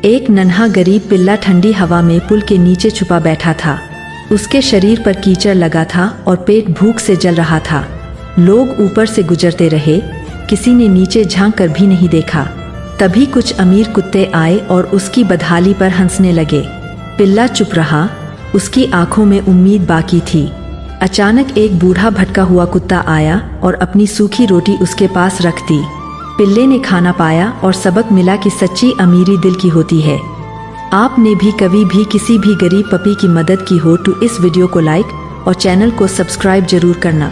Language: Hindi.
एक नन्हा गरीब पिल्ला ठंडी हवा में पुल के नीचे छुपा बैठा था। उसके शरीर पर कीचड़ लगा था और पेट भूख से जल रहा था। लोग ऊपर से गुजरते रहे, किसी ने नीचे झांक कर भी नहीं देखा। तभी कुछ अमीर कुत्ते आए और उसकी बदहाली पर हंसने लगे। पिल्ला चुप रहा, उसकी आंखों में उम्मीद बाकी थी। अचानक एक बूढ़ा भटका हुआ कुत्ता आया और अपनी सूखी रोटी उसके पास रख दी। पिल्ले ने खाना पाया और सबक मिला कि सच्ची अमीरी दिल की होती है। आपने भी कभी भी किसी भी गरीब पपी की मदद की हो तो इस वीडियो को लाइक और चैनल को सब्सक्राइब जरूर करना।